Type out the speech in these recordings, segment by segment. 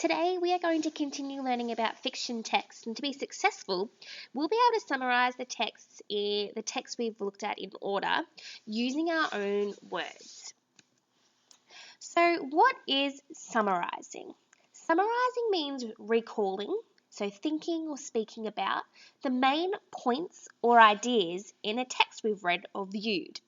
Today we are going to continue learning about fiction text, and to be successful, we'll be able to summarise the text we've looked at in order using our own words. So what is summarising? Summarising means recalling, so thinking or speaking about the main points or ideas in a text we've read or viewed.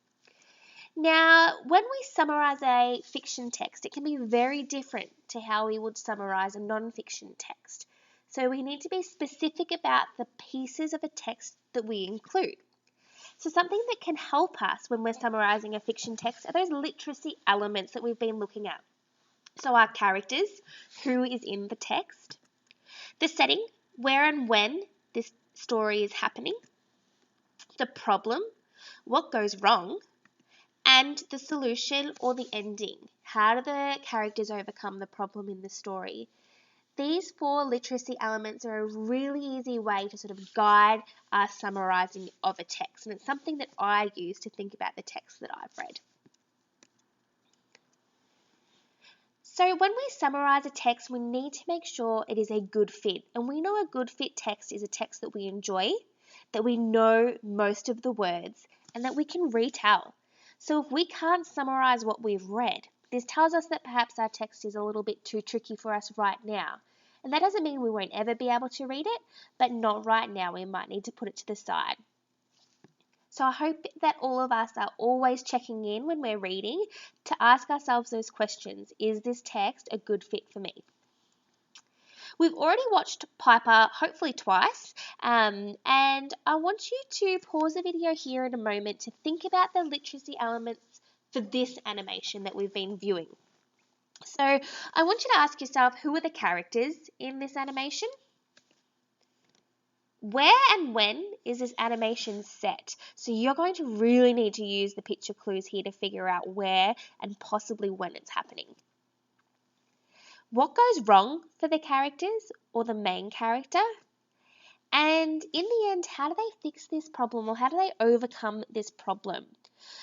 Now, when we summarise a fiction text, it can be very different to how we would summarise a non-fiction text. So we need to be specific about the pieces of a text that we include. So something that can help us when we're summarising a fiction text are those literacy elements that we've been looking at. So our characters, who is in the text, the setting, where and when this story is happening, the problem, what goes wrong, and the solution or the ending. How do the characters overcome the problem in the story? These 4 literacy elements are a really easy way to sort of guide our summarising of a text, and it's something that I use to think about the text that I've read. So when we summarise a text, we need to make sure it is a good fit, and we know a good fit text is a text that we enjoy, that we know most of the words, and that we can retell. So if we can't summarise what we've read, this tells us that perhaps our text is a little bit too tricky for us right now. And that doesn't mean we won't ever be able to read it, but not right now. We might need to put it to the side. So I hope that all of us are always checking in when we're reading to ask ourselves those questions. Is this text a good fit for me? We've already watched Piper hopefully twice, and I want you to pause the video here in a moment to think about the literacy elements for this animation that we've been viewing. So I want you to ask yourself, who are the characters in this animation? Where and when is this animation set? So you're going to really need to use the picture clues here to figure out where and possibly when it's happening. What goes wrong for the characters or the main character? And in the end, how do they fix this problem, or how do they overcome this problem?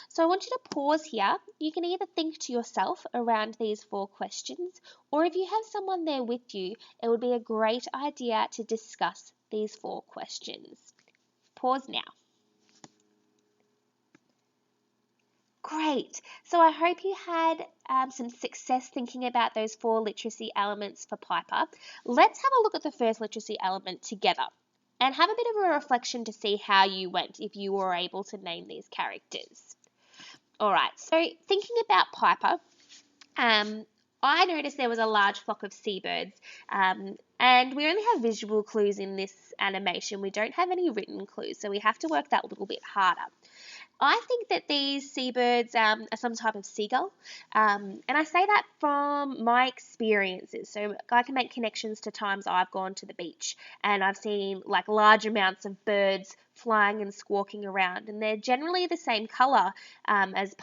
So I want you to pause here. You can either think to yourself around these 4 questions, or if you have someone there with you, it would be a great idea to discuss these 4 questions. Pause now. Great. So I hope you had some success thinking about those 4 literacy elements for Piper. Let's have a look at the first literacy element together and have a bit of a reflection to see how you went if you were able to name these characters. All right, so thinking about Piper, I noticed there was a large flock of seabirds, and we only have visual clues in this animation. We don't have any written clues, so we have to work that a little bit harder. I think that these seabirds are some type of seagull, and I say that from my experiences. So I can make connections to times I've gone to the beach and I've seen like large amounts of birds flying and squawking around, and they're generally the same colour as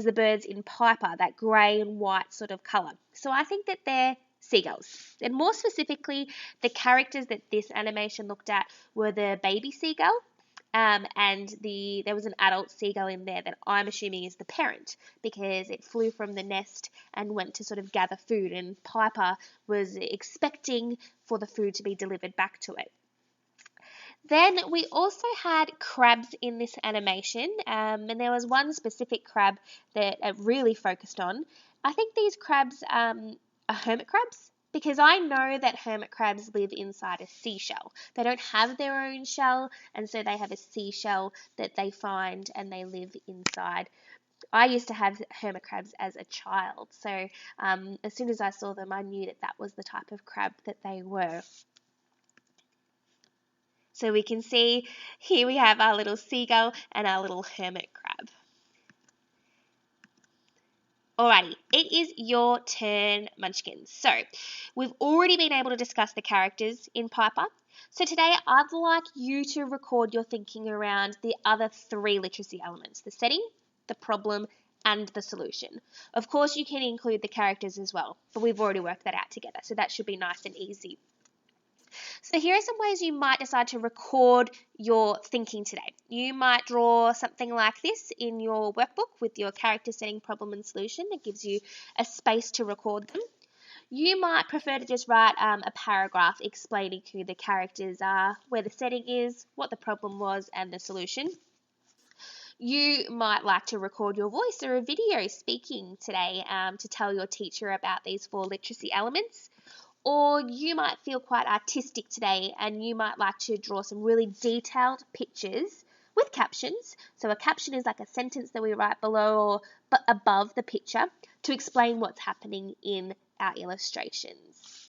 the birds in Piper, that grey and white sort of colour. So I think that they're seagulls. And more specifically, the characters that this animation looked at were the baby seagull, and there was an adult seagull in there that I'm assuming is the parent, because it flew from the nest and went to sort of gather food, and Piper was expecting for the food to be delivered back to it. Then we also had crabs in this animation, and there was one specific crab that it really focused on. I think these crabs are hermit crabs, because I know that hermit crabs live inside a seashell. They don't have their own shell, and so they have a seashell that they find and they live inside. I used to have hermit crabs as a child, so as soon as I saw them, I knew that was the type of crab that they were. So we can see here we have our little seagull and our little hermit crab. Alrighty, it is your turn, Munchkins. So we've already been able to discuss the characters in Piper. So today I'd like you to record your thinking around the other 3 literacy elements: the setting, the problem, and the solution. Of course, you can include the characters as well, but we've already worked that out together, so that should be nice and easy. So here are some ways you might decide to record your thinking today. You might draw something like this in your workbook with your character, setting, problem, and solution. It gives you a space to record them. You might prefer to just write a paragraph explaining who the characters are, where the setting is, what the problem was, and the solution. You might like to record your voice or a video speaking today to tell your teacher about these 4 literacy elements. Or you might feel quite artistic today and you might like to draw some really detailed pictures with captions. So a caption is like a sentence that we write below or above the picture to explain what's happening in our illustrations.